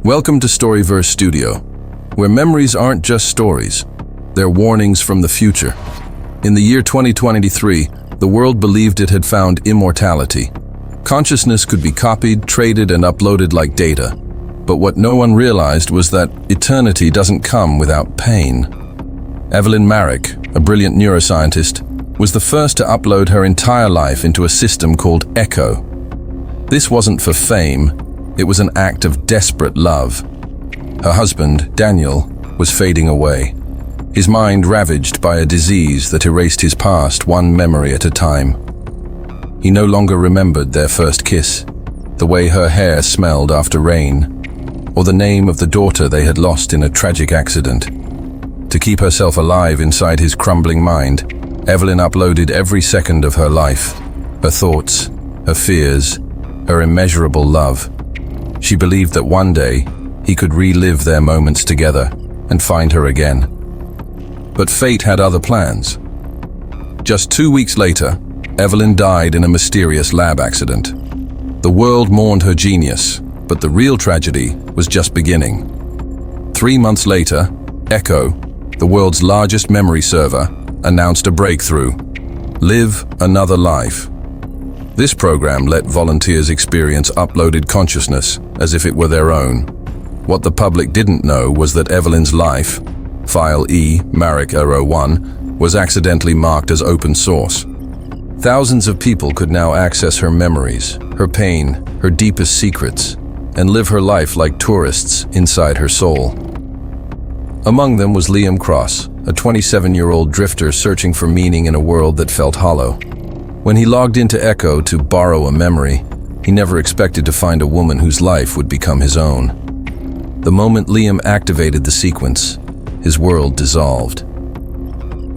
Welcome to Storyverse Studio, where memories aren't just stories, they're warnings from the future. In the year 2023, the world believed it had found immortality. Consciousness could be copied, traded, and uploaded like data. But what no one realized was that eternity doesn't come without pain. Evelyn Marek, a brilliant neuroscientist, was the first to upload her entire life into a system called Echo. This wasn't for fame, it was an act of desperate love. Her husband, Daniel, was fading away, his mind ravaged by a disease that erased his past one memory at a time. He no longer remembered their first kiss, the way her hair smelled after rain, or the name of the daughter they had lost in a tragic accident. To keep herself alive inside his crumbling mind, Evelyn uploaded every second of her life, her thoughts, her fears, her immeasurable love. She believed that one day he could relive their moments together and find her again. But fate had other plans. Just 2 weeks later, Evelyn died in a mysterious lab accident. The world mourned her genius, but the real tragedy was just beginning. 3 months later, Echo, the world's largest memory server, announced a breakthrough: Live Another Life. This program let volunteers experience uploaded consciousness as if it were their own. What the public didn't know was that Evelyn's life, file E, Marek 01, was accidentally marked as open source. Thousands of people could now access her memories, her pain, her deepest secrets, and live her life like tourists inside her soul. Among them was Liam Cross, a 27-year-old drifter searching for meaning in a world that felt hollow. When he logged into Echo to borrow a memory, he never expected to find a woman whose life would become his own. The moment Liam activated the sequence, his world dissolved.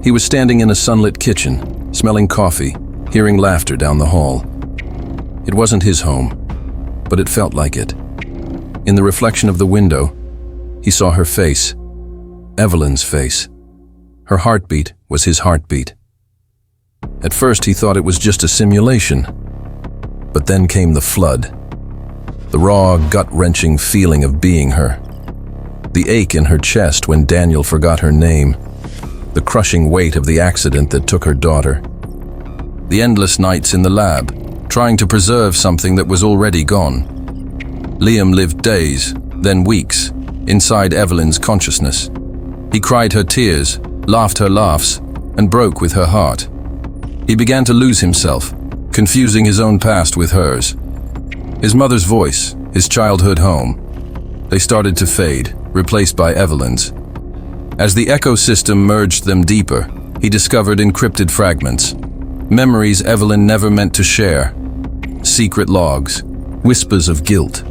He was standing in a sunlit kitchen, smelling coffee, hearing laughter down the hall. It wasn't his home, but it felt like it. In the reflection of the window, he saw her face, Evelyn's face. Her heartbeat was his heartbeat. At first he thought it was just a simulation, but then came the flood. The raw, gut-wrenching feeling of being her. The ache in her chest when Daniel forgot her name. The crushing weight of the accident that took her daughter. The endless nights in the lab, trying to preserve something that was already gone. Liam lived days, then weeks, inside Evelyn's consciousness. He cried her tears, laughed her laughs, and broke with her heart. He began to lose himself, confusing his own past with hers. His mother's voice, his childhood home. They started to fade, replaced by Evelyn's. As the ecosystem merged them deeper, he discovered encrypted fragments. Memories Evelyn never meant to share. Secret logs, whispers of guilt.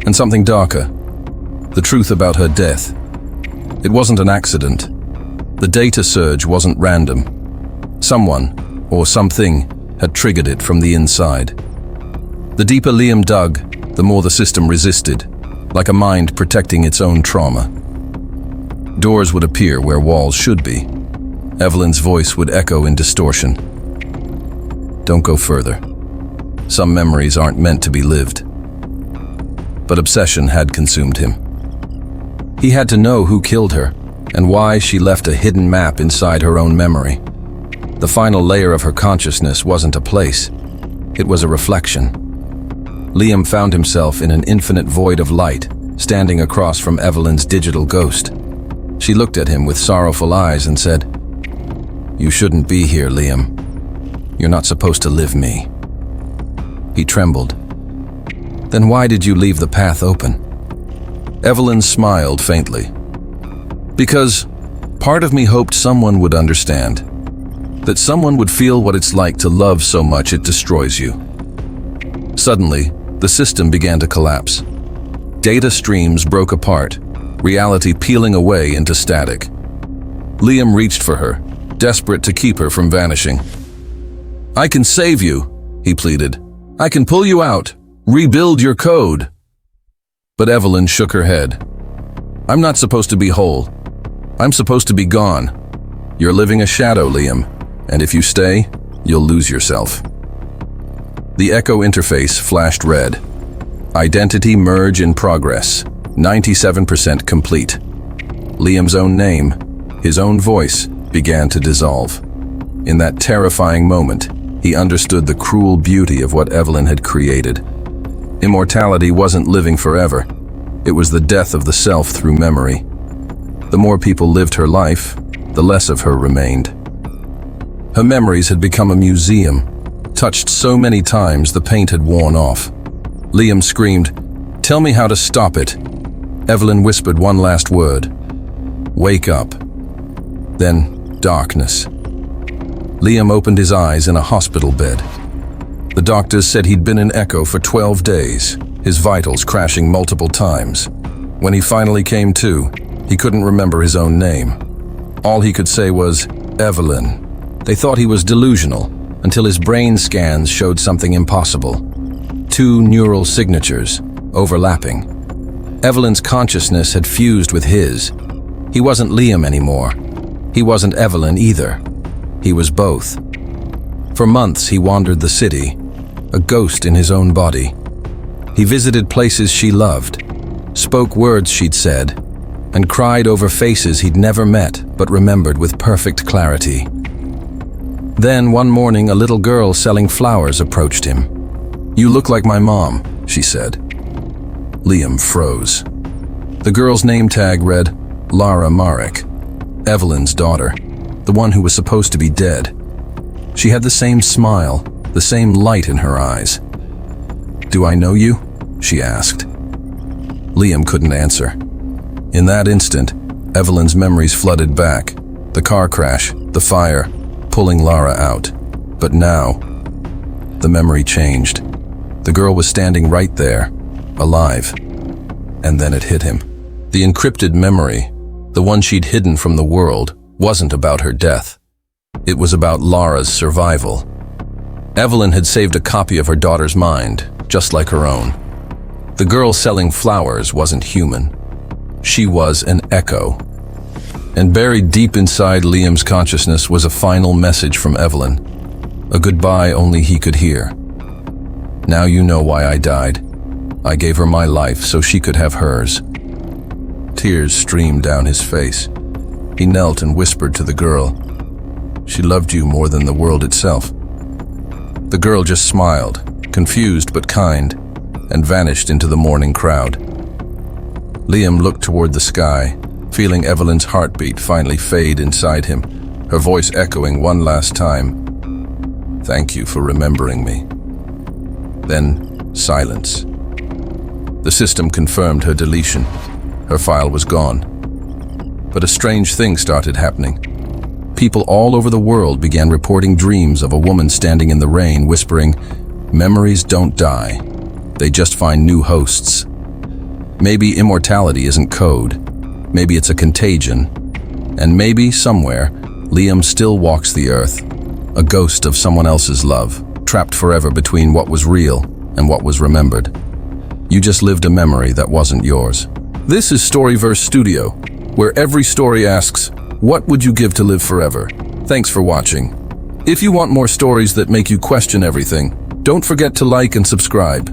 And something darker, the truth about her death. It wasn't an accident. The data surge wasn't random. Someone, or something, had triggered it from the inside. The deeper Liam dug, the more the system resisted, like a mind protecting its own trauma. Doors would appear where walls should be. Evelyn's voice would echo in distortion. Don't go further. Some memories aren't meant to be lived. But obsession had consumed him. He had to know who killed her, and why she left a hidden map inside her own memory. The final layer of her consciousness wasn't a place, it was a reflection. Liam found himself in an infinite void of light, standing across from Evelyn's digital ghost. She looked at him with sorrowful eyes and said, "You shouldn't be here, Liam. You're not supposed to live me." He trembled. "Then why did you leave the path open?" Evelyn smiled faintly. "Because part of me hoped someone would understand. That someone would feel what it's like to love so much it destroys you." Suddenly, the system began to collapse. Data streams broke apart, reality peeling away into static. Liam reached for her, desperate to keep her from vanishing. "I can save you," he pleaded. "I can pull you out, rebuild your code." But Evelyn shook her head. "I'm not supposed to be whole. I'm supposed to be gone. You're living a shadow, Liam. And if you stay, you'll lose yourself." The Echo interface flashed red. Identity merge in progress. 97% complete. Liam's own name, his own voice, began to dissolve. In that terrifying moment, he understood the cruel beauty of what Evelyn had created. Immortality wasn't living forever. It was the death of the self through memory. The more people lived her life, the less of her remained. Her memories had become a museum, touched so many times the paint had worn off. Liam screamed, "Tell me how to stop it." Evelyn whispered one last word, "Wake up." Then, darkness. Liam opened his eyes in a hospital bed. The doctors said he'd been in echo for 12 days, his vitals crashing multiple times. When he finally came to, he couldn't remember his own name. All he could say was, "Evelyn." They thought he was delusional, until his brain scans showed something impossible. 2 neural signatures, overlapping. Evelyn's consciousness had fused with his. He wasn't Liam anymore. He wasn't Evelyn either. He was both. For months he wandered the city, a ghost in his own body. He visited places she loved, spoke words she'd said, and cried over faces he'd never met but remembered with perfect clarity. Then one morning a little girl selling flowers approached him. "You look like my mom," she said. Liam froze. The girl's name tag read Lara Marek, Evelyn's daughter, the one who was supposed to be dead. She had the same smile, the same light in her eyes. "Do I know you?" she asked. Liam couldn't answer. In that instant, Evelyn's memories flooded back. The car crash, the fire, pulling Lara out. But now, the memory changed. The girl was standing right there, alive. And then it hit him. The encrypted memory, the one she'd hidden from the world, wasn't about her death. It was about Lara's survival. Evelyn had saved a copy of her daughter's mind, just like her own. The girl selling flowers wasn't human. She was an echo. And buried deep inside Liam's consciousness was a final message from Evelyn, a goodbye only he could hear. "Now you know why I died. I gave her my life so she could have hers." Tears streamed down his face. He knelt and whispered to the girl, "She loved you more than the world itself." The girl just smiled, confused but kind, and vanished into the morning crowd. Liam looked toward the sky, feeling Evelyn's heartbeat finally fade inside him, her voice echoing one last time, "Thank you for remembering me." Then, silence. The system confirmed her deletion. Her file was gone. But a strange thing started happening. People all over the world began reporting dreams of a woman standing in the rain, whispering, "Memories don't die. They just find new hosts." Maybe immortality isn't code. Maybe it's a contagion. And maybe, somewhere, Liam still walks the earth, a ghost of someone else's love, trapped forever between what was real and what was remembered. You just lived a memory that wasn't yours. This is Storyverse Studio, where every story asks, what would you give to live forever? Thanks for watching. If you want more stories that make you question everything, don't forget to like and subscribe.